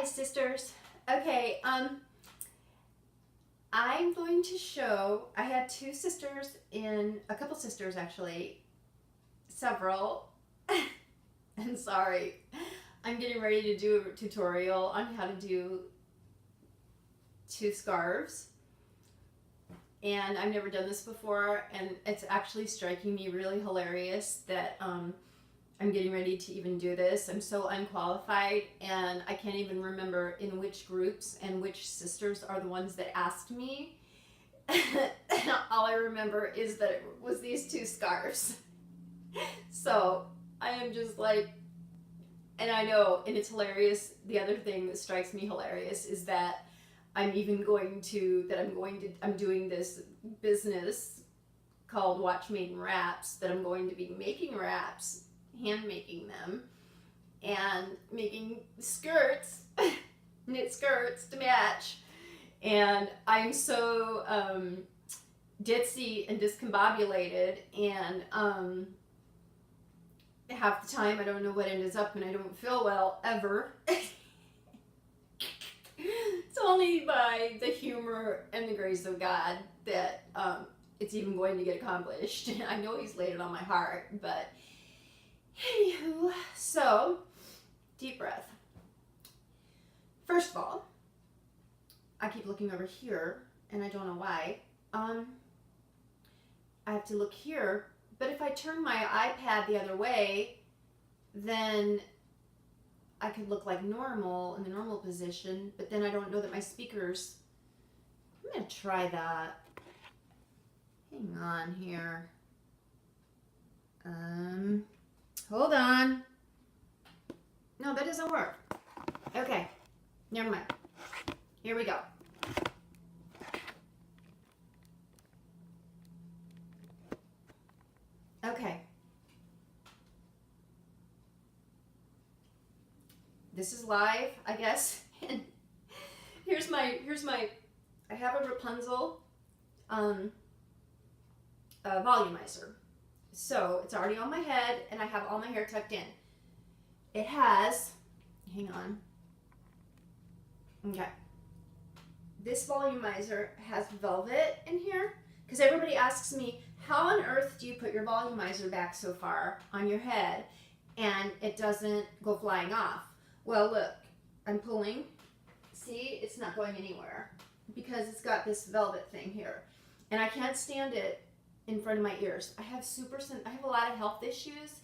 Hi, sisters. Okay, I'm going to show, I had two sisters a couple sisters actually, several, and sorry, I'm getting ready to do a tutorial on how to do two scarves, and I've never done this before, and it's actually striking me really hilarious that I'm getting ready to even do this. I'm so unqualified, and I can't even remember in which groups and which sisters are the ones that asked me. All I remember is that it was these two scarves. So I am just like, and I know, and it's hilarious. The other thing that strikes me hilarious is that I'm doing this business called Watch Maiden Wraps, that I'm going to be making wraps, hand making them, and making skirts, knit skirts to match. And I'm so ditzy and discombobulated, and half the time I don't know what ends up, and I don't feel well ever. It's only by the humor and the grace of God that it's even going to get accomplished. I know He's laid it on my heart, but anywho, so deep breath. First of all, I keep looking over here, and I don't know why. I have to look here, but if I turn my iPad the other way, then I could look like normal in the normal position, but then I don't know that my speakers. I'm gonna try that. Hang on here. Hold on. No, that doesn't work. Okay, never mind. Here we go. Okay. This is live, I guess. And here's my, I have a Rapunzel volumizer. So it's already on my head, and I have all my hair tucked in. It has, hang on. Okay. This volumizer has velvet in here, because everybody asks me, how on earth do you put your volumizer back so far on your head and it doesn't go flying off? Well, look, I'm pulling. See, it's not going anywhere because it's got this velvet thing here, and I can't stand it in front of my ears. I have a lot of health issues,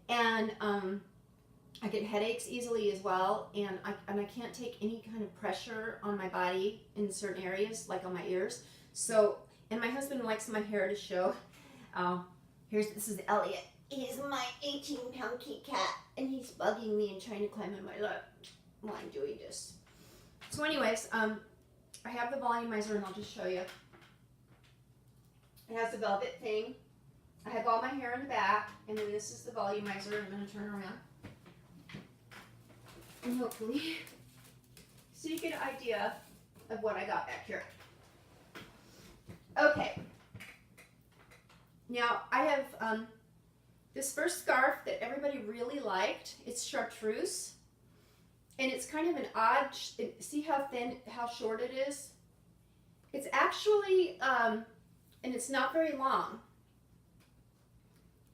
and I get headaches easily as well, and I can't take any kind of pressure on my body in certain areas, like on my ears. So, and my husband likes my hair to show. This is Elyon. He's my 18-pound kitty cat, and he's bugging me and trying to climb in my lap while I'm doing this. So anyways, I have the volumizer, and I'll just show you. It has the velvet thing. I have all my hair in the back, and then this is the volumizer. I'm going to turn around. And hopefully, so you get an idea of what I got back here. Okay. Now, I have this first scarf that everybody really liked. It's chartreuse. And it's kind of an odd, see how thin, how short it is? It's actually, and it's not very long.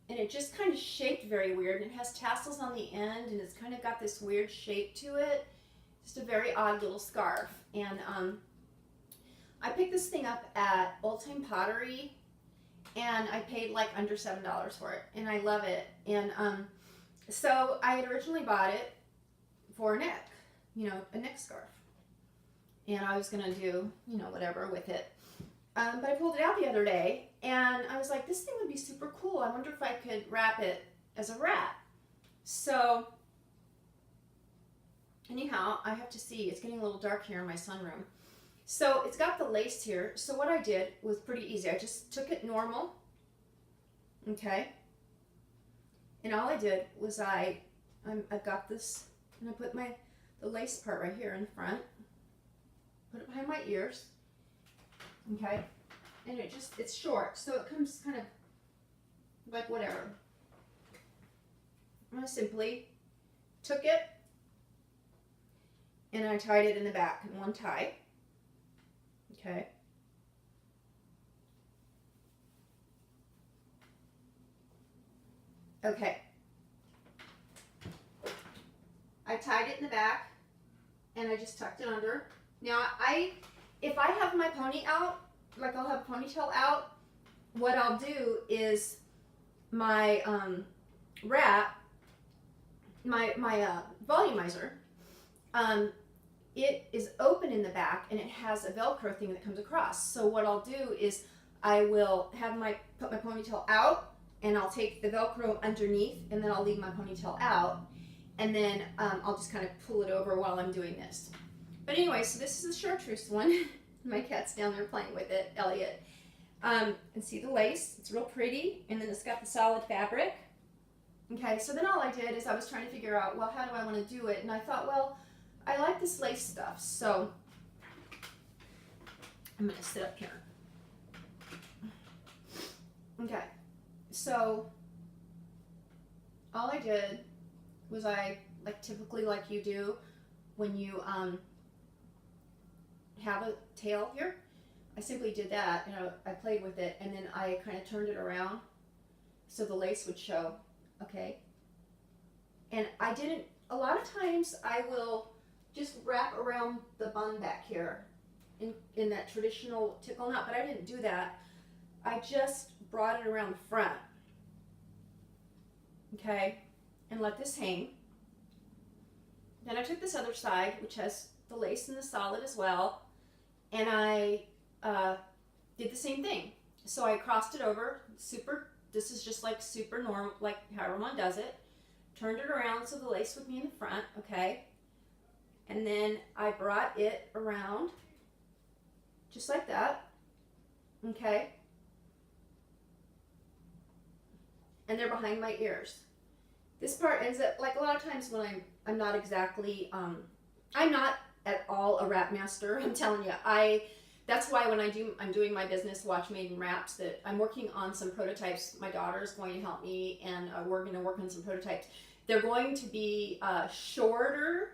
And it just kind of shaped very weird. And it has tassels on the end, and it's kind of got this weird shape to it. Just a very odd little scarf. And I picked this thing up at Old Time Pottery, and I paid like under $7 for it, and I love it. And so I had originally bought it for a neck, a neck scarf, and I was gonna do, whatever with it. But I pulled it out the other day, and I was like, this thing would be super cool. I wonder if I could wrap it as a wrap. So anyhow, I have to see. It's getting a little dark here in my sunroom. So it's got the lace here. So what I did was pretty easy. I just took it normal, okay? And all I did was I've got this, and I put the lace part right here in the front, put it behind my ears, okay? And it's short, so it comes kind of like whatever. I simply took it and I tied it in the back in one tie. Okay. Okay. I tied it in the back, and I just tucked it under. Now, if I have my pony out, like I'll have a ponytail out, what I'll do is my wrap, my volumizer, it is open in the back and it has a Velcro thing that comes across. So what I'll do is I will put my ponytail out, and I'll take the Velcro underneath, and then I'll leave my ponytail out, and then I'll just kind of pull it over while I'm doing this. But anyway, so this is the chartreuse one. My cat's down there playing with it, Elliot. And see the lace, it's real pretty, and then it's got the solid fabric. Okay, so then all I did is I was trying to figure out, well, how do I want to do it? And I thought, well, I like this lace stuff, so I'm going to sit up here. Okay, so all I did was typically like you do when you have a tail here, I simply did that, and I played with it, and then I kind of turned it around so the lace would show, okay? And a lot of times I will just wrap around the bun back here in that traditional tickle knot, but I didn't do that. I just brought it around the front, okay, and let this hang. Then I took this other side, which has the lace and the solid as well, and I did the same thing. So I crossed it over, this is just like super normal, like however one does it. Turned it around so the lace would be in the front, okay? And then I brought it around, just like that, okay? And they're behind my ears. This part ends up, like a lot of times when I'm not exactly, I'm not at all a wrap master, I'm telling you. That's why when I'm doing my business, Watch Made and Wraps, that I'm working on some prototypes. My daughter is going to help me, and we're going to work on some prototypes. They're going to be shorter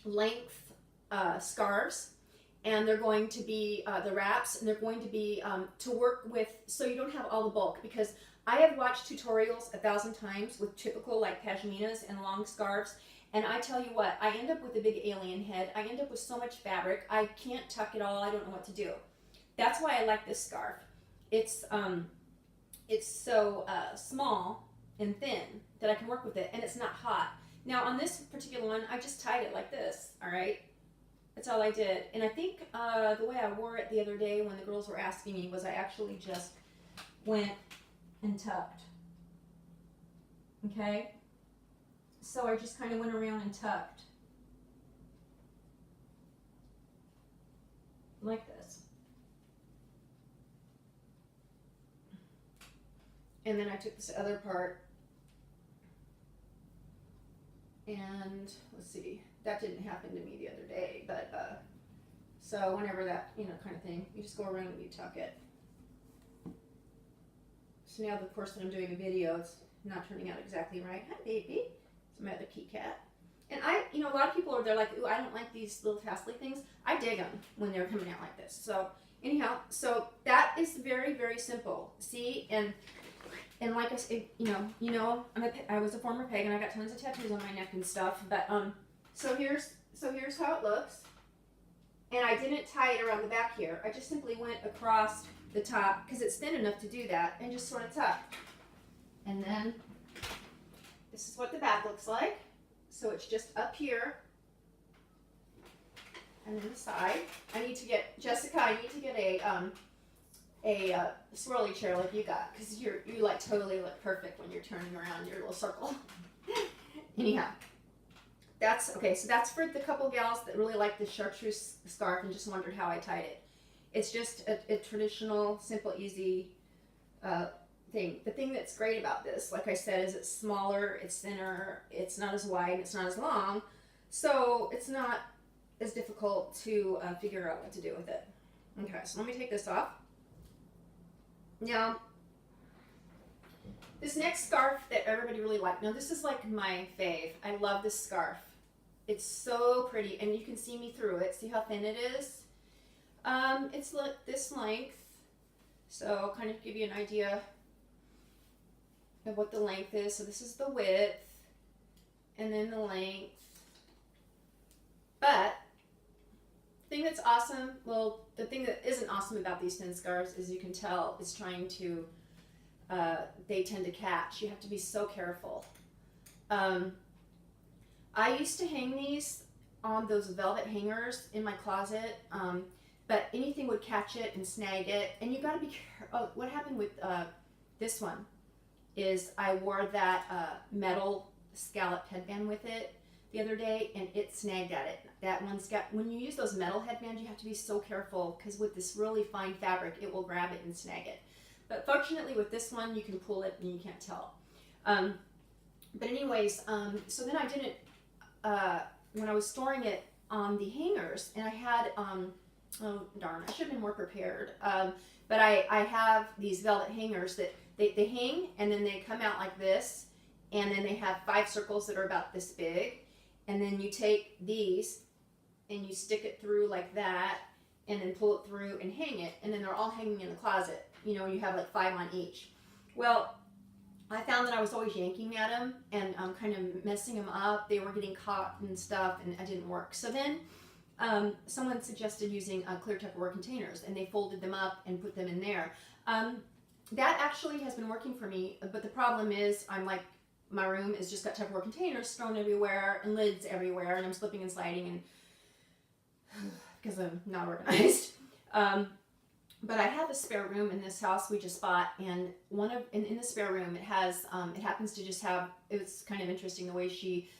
length scarves, and they're going to be the wraps, and they're going to be to work with, so you don't have all the bulk, because I have watched tutorials 1,000 times with typical like pashminas and long scarves, and I tell you what, I end up with a big alien head. I end up with so much fabric, I can't tuck it all. I don't know what to do. That's why I like this scarf. It's so small and thin that I can work with it, and it's not hot. Now on this particular one, I just tied it like this, all right? That's all I did. And I think the way I wore it the other day when the girls were asking me was I actually just went and tucked, okay? So I just kind of went around and tucked, like this. And then I took this other part, and let's see, that didn't happen to me the other day, but so whenever that, kind of thing, you just go around and you tuck it. So now, of course, that I'm doing a video, it's not turning out exactly right. Hi, baby. It's my other kitty cat. And a lot of people they're like, ooh, I don't like these little tassely things. I dig them when they're coming out like this. So anyhow, so that is very, very simple. See, and like I said, I was a former pagan. I got tons of tattoos on my neck and stuff. But so here's how it looks. And I didn't tie it around the back here. I just simply went across the top because it's thin enough to do that, and just sort of tucked. And then this is what the back looks like. So it's just up here, and then the side. Jessica, I need to get a swirly chair like you got, because you like totally look perfect when you're turning around your little circle. Anyhow, that's okay. So that's for the couple gals that really like the chartreuse scarf and just wondered how I tied it. It's just a traditional, simple, easy thing. The thing that's great about this, like I said, is it's smaller, it's thinner, it's not as wide, it's not as long, so it's not as difficult to figure out what to do with it. Okay, so let me take this off. Now, this next scarf that everybody really liked, now this is like my fave. I love this scarf. It's so pretty, and you can see me through it. See how thin it is? It's this length, so I'll kind of give you an idea of what the length is. So this is the width, and then the length. But the thing that's awesome, well, the thing that isn't awesome about these thin scarves is you can tell it's trying to, they tend to catch. You have to be so careful. I used to hang these on those velvet hangers in my closet, but anything would catch it and snag it. And you gotta be careful. Oh, what happened with this one is I wore that metal scalloped headband with it the other day, and it snagged at it. That one's got, when you use those metal headbands, you have to be so careful, because with this really fine fabric, it will grab it and snag it. But fortunately with this one, you can pull it and you can't tell. But anyways, so then I didn't, when I was storing it on the hangers, and I had, oh darn, I should have been more prepared. But I have these velvet hangers that they hang, and then they come out like this, and then they have 5 circles that are about this big, and then you take these and you stick it through like that, and then pull it through and hang it, and then they're all hanging in the closet. You know, you have like 5 on each. Well, I found that I was always yanking at them and kind of messing them up. They were getting caught and stuff, and it didn't work. So then someone suggested using clear Tupperware containers, and they folded them up and put them in there. That actually has been working for me, but the problem is I'm like, my room is just got Tupperware containers thrown everywhere and lids everywhere, and I'm slipping and sliding, and because I'm not organized. But I have a spare room in this house we just bought, and in the spare room it has, it happens to just have, it's kind of interesting the way she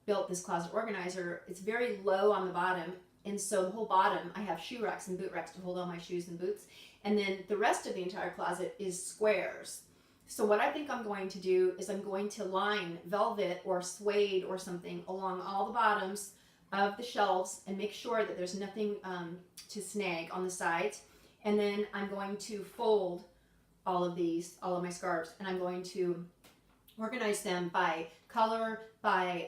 built this closet organizer. It's very low on the bottom, and so the whole bottom I have shoe racks and boot racks to hold all my shoes and boots, and then the rest of the entire closet is squares. So what I think I'm going to do is I'm going to line velvet or suede or something along all the bottoms of the shelves and make sure that there's nothing to snag on the sides. And then I'm going to fold all of my scarves, and I'm going to organize them by color, by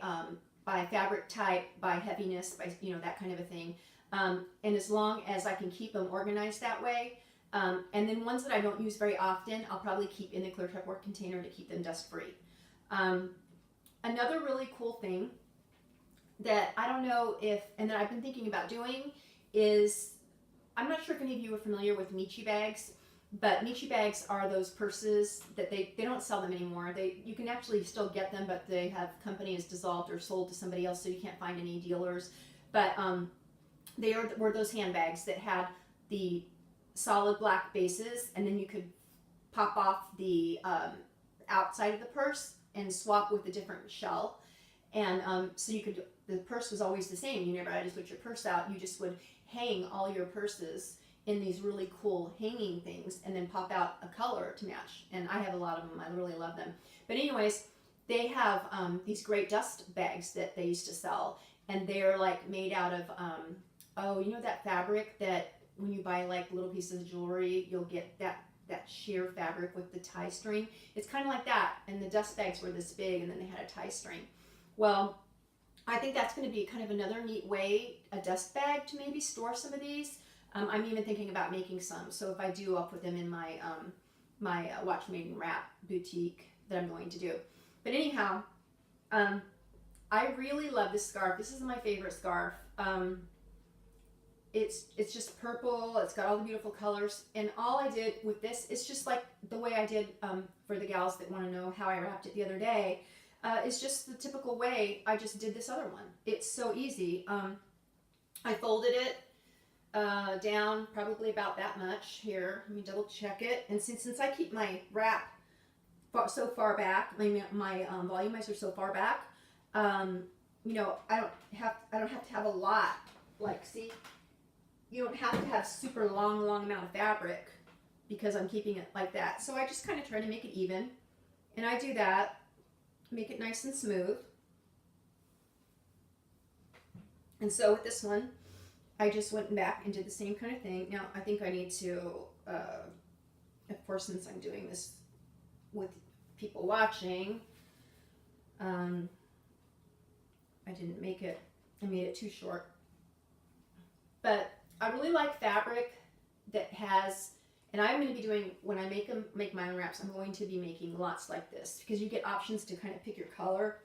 fabric type, by heaviness, by, you know, that kind of a thing. And as long as I can keep them organized that way, and then ones that I don't use very often, I'll probably keep in the clear Tupperware container to keep them dust free. Another really cool thing that I don't know if, and that I've been thinking about doing is, I'm not sure if any of you are familiar with Michi bags, but Michi bags are those purses that they don't sell them anymore. You can actually still get them, but they have, company is dissolved or sold to somebody else, so you can't find any dealers. But they were those handbags that had the solid black bases, and then you could pop off the outside of the purse and swap with a different shell. And so you could, the purse was always the same. You never had to switch your purse out. You just would hang all your purses in these really cool hanging things and then pop out a color to match. And I have a lot of them. I really love them. But anyways, they have these great dust bags that they used to sell, and they're like made out of, oh, you know that fabric that when you buy like little pieces of jewelry, you'll get that sheer fabric with the tie string. It's kind of like that, and the dust bags were this big, and then they had a tie string. Well, I think that's going to be kind of another neat way, a dust bag, to maybe store some of these. I'm even thinking about making some, so if I do, I'll put them in my my Watchmaking Wrap boutique that I'm going to do. But anyhow, I really love this scarf. This is my favorite scarf. It's just purple. It's got all the beautiful colors, and all I did with this is just like the way I did for the gals that want to know how I wrapped it the other day. It's just the typical way I just did this other one. It's so easy. I folded it down probably about that much. Here, let me double check it. And since I keep my wrap so far back, my volumizer so far back, you know, I don't have to have a lot. Like, see, you don't have to have super long amount of fabric because I'm keeping it like that. So I just kind of try to make it even, and I do that. Make it nice and smooth. And so with this one, I just went back and did the same kind of thing. Now, I think I need to, of course, since I'm doing this with people watching, I I didn't make it, I made it too short. But I really like fabric that has, and I'm going to be doing, when I make my own wraps, I'm going to be making lots like this, because you get options to kind of pick your color,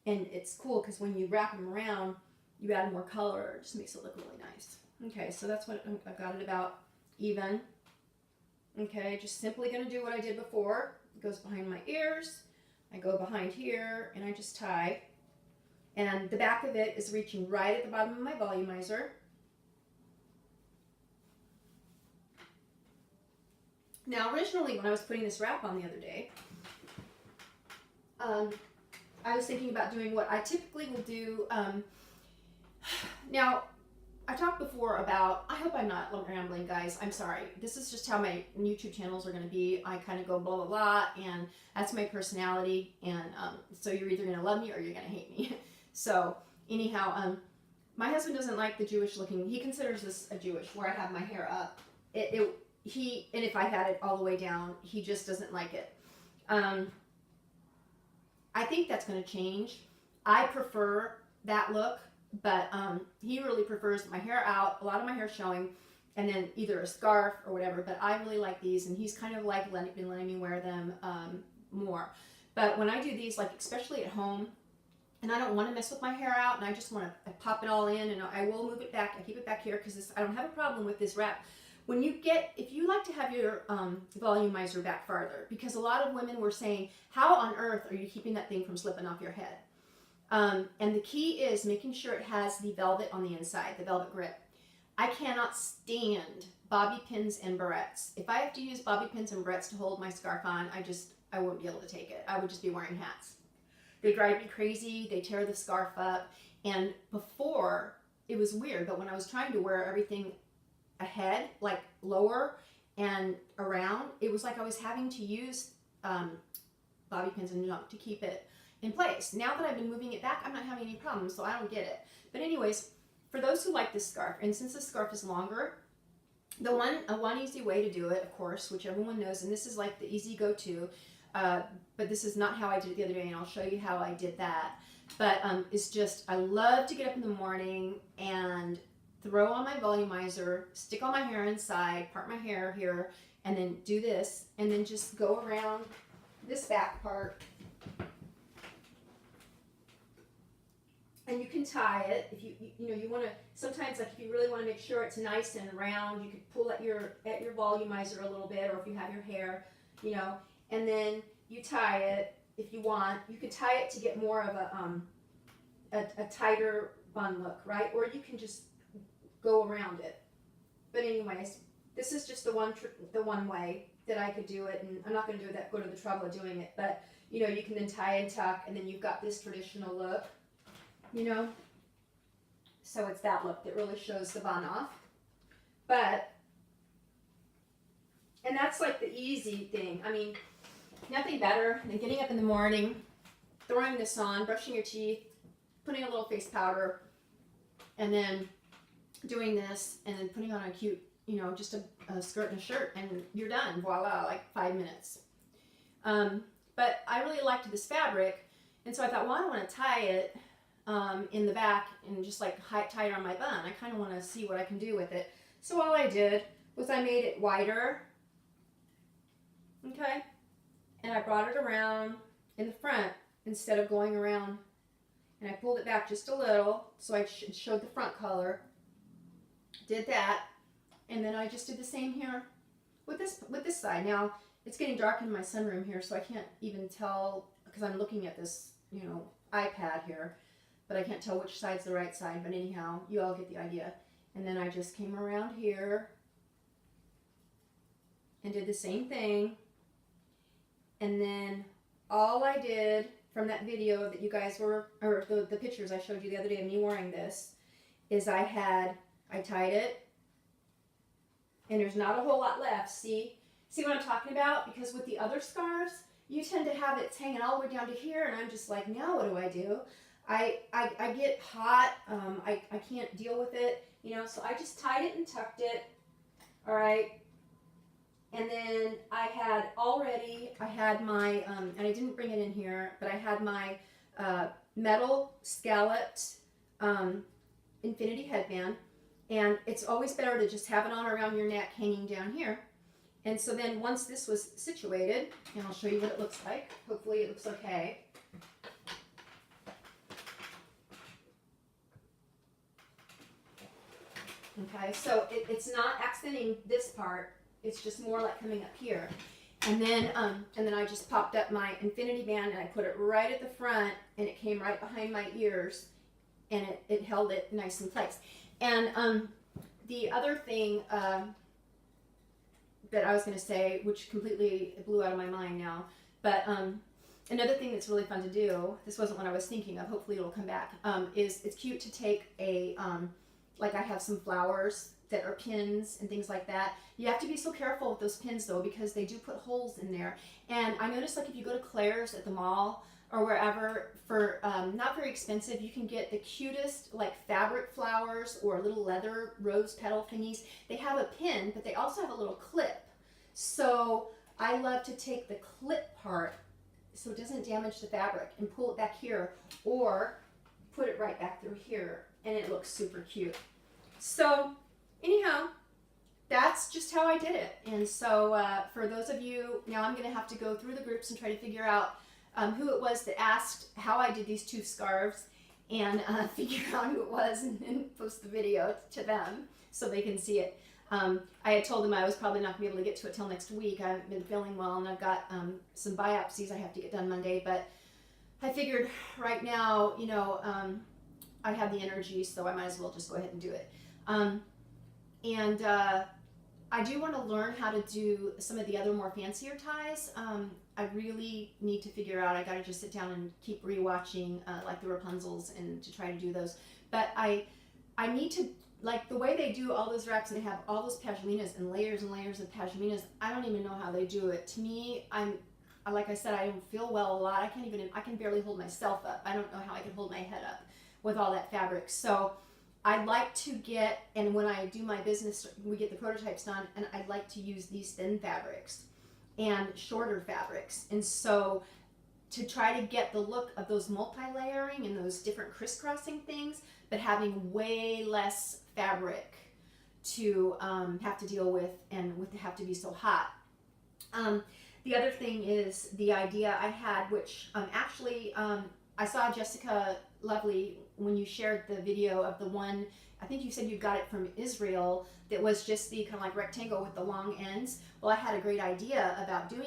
and it's cool because when you wrap them around, you add more color. It just makes it look really nice. Okay, so that's what I've got it about even. Okay, just simply going to do what I did before. It goes behind my ears. I go behind here, and I just tie. And the back of it is reaching right at the bottom of my volumizer. Now, originally, when I was putting this wrap on the other day, I was thinking about doing what I typically will do. Now, I talked before about, I hope I'm not rambling, guys. I'm sorry. This is just how my YouTube channels are going to be. I kind of go blah, blah, blah, and that's my personality. And so you're either going to love me or you're going to hate me. So anyhow, my husband doesn't like the Jewish looking. He considers this a Jewish, where I have my hair up. And if I had it all the way down, he just doesn't like it. I think that's going to change. I prefer that look, but he really prefers my hair out, a lot of my hair showing, and then either a scarf or whatever. But I really like these, and he's kind of like been letting me wear them more. But when I do these, like especially at home, and I don't want to mess with my hair out, and I just want to pop it all in, and I will move it back. I keep it back here because I don't have a problem with this wrap. When you get, if you like to have your volumizer back farther, because a lot of women were saying, how on earth are you keeping that thing from slipping off your head? And the key is making sure it has the velvet on the inside, the velvet grip. I cannot stand bobby pins and barrettes. If I have to use bobby pins and barrettes to hold my scarf on, I won't be able to take it. I would just be wearing hats. They drive me crazy. They tear the scarf up. And before, it was weird, but when I was trying to wear everything ahead, like lower and around, it was like I was having to use bobby pins and junk to keep it in place. Now that I've been moving it back, I'm not having any problems, so I don't get it. But anyways, for those who like this scarf, and since this scarf is longer, one easy way to do it, of course, which everyone knows, and this is like the easy go-to, but this is not how I did it the other day, and I'll show you how I did that. But it's just, I love to get up in the morning and throw on my volumizer, stick all my hair inside, part my hair here, and then do this, and then just go around this back part. And you can tie it if you want to. Sometimes, like if you really want to make sure it's nice and round, you could pull at your volumizer a little bit, or if you have your hair, and then you tie it if you want. You could tie it to get more of a tighter bun look, right? Or you can just go around it. But anyways, this is just the one way that I could do it, and I'm not going to go to the trouble of doing it. But you can then tie and tuck, and then you've got this traditional look. So it's that look that really shows the bun off. But, and that's like the easy thing. I mean, nothing better than getting up in the morning, throwing this on, brushing your teeth, putting a little face powder, and then doing this, and then putting on a cute, just a skirt and a shirt, and you're done. Voila, like 5 minutes. But I really liked this fabric, and so I thought, well, I don't want to tie it in the back and just like tie it on my bun. I kind of want to see what I can do with it. So all I did was I made it wider, okay, and I brought it around in the front instead of going around, and I pulled it back just a little so I showed the front color. Did that, and then I just did the same here with this side. Now it's getting dark in my sunroom here, so I can't even tell because I'm looking at this iPad here. But I can't tell which side's the right side. But anyhow, you all get the idea. And then I just came around here and did the same thing. And then all I did from that video that you guys were, or the pictures I showed you the other day of me wearing this, is I tied it. And there's not a whole lot left. See what I'm talking about? Because with the other scarves, you tend to have it hanging all the way down to here. And I'm just like, now what do I do? I get hot, I can't deal with it, so I just tied it and tucked it, all right, and then I had my, and I didn't bring it in here, but I had my metal scalloped infinity headband, and it's always better to just have it on around your neck hanging down here. And so then once this was situated, and I'll show you what it looks like. Hopefully it looks okay. Okay, so it's not accenting this part. It's just more like coming up here. And then I just popped up my infinity band and I put it right at the front, and it came right behind my ears, and it held it nice in place. And the other thing that I was going to say, which completely blew out of my mind now, but another thing that's really fun to do, this wasn't what I was thinking of, hopefully it'll come back, is it's cute to take a, like I have some flowers that are pins and things like that. You have to be so careful with those pins though, because they do put holes in there. And I noticed, like, if you go to Claire's at the mall or wherever, for not very expensive, you can get the cutest like fabric flowers or little leather rose petal thingies. They have a pin, but they also have a little clip. So I love to take the clip part so it doesn't damage the fabric and pull it back here, or put it right back through here, and it looks super cute. So anyhow, that's just how I did it. And so for those of you, now I'm going to have to go through the groups and try to figure out who it was that asked how I did these two scarves, and figure out who it was, and post the video to them so they can see it. I had told them I was probably not going to be able to get to it till next week. I haven't been feeling well, and I've got some biopsies I have to get done Monday, but I figured right now, you know, I have the energy, so I might as well just go ahead and do it. I do want to learn how to do some of the other more fancier ties. I really need to figure out, I got to just sit down and keep rewatching like the Rapunzels and to try to do those. But I need to, like the way they do all those wraps, and they have all those pashminas and layers of pashminas. I don't even know how they do it. To me, like I said, I don't feel well a lot. I can barely hold myself up. I don't know how I can hold my head up with all that fabric. So I'd like to get, and when I do my business, we get the prototypes done, and I'd like to use these thin fabrics and shorter fabrics. And so to try to get the look of those multi-layering and those different crisscrossing things, but having way less fabric to have to deal with, and with to have to be so hot. The other thing is the idea I had, which actually I saw Jessica Lovely when you shared the video of the one, I think you said you got it from Israel, that was just the kind of like rectangle with the long ends. Well, I had a great idea about doing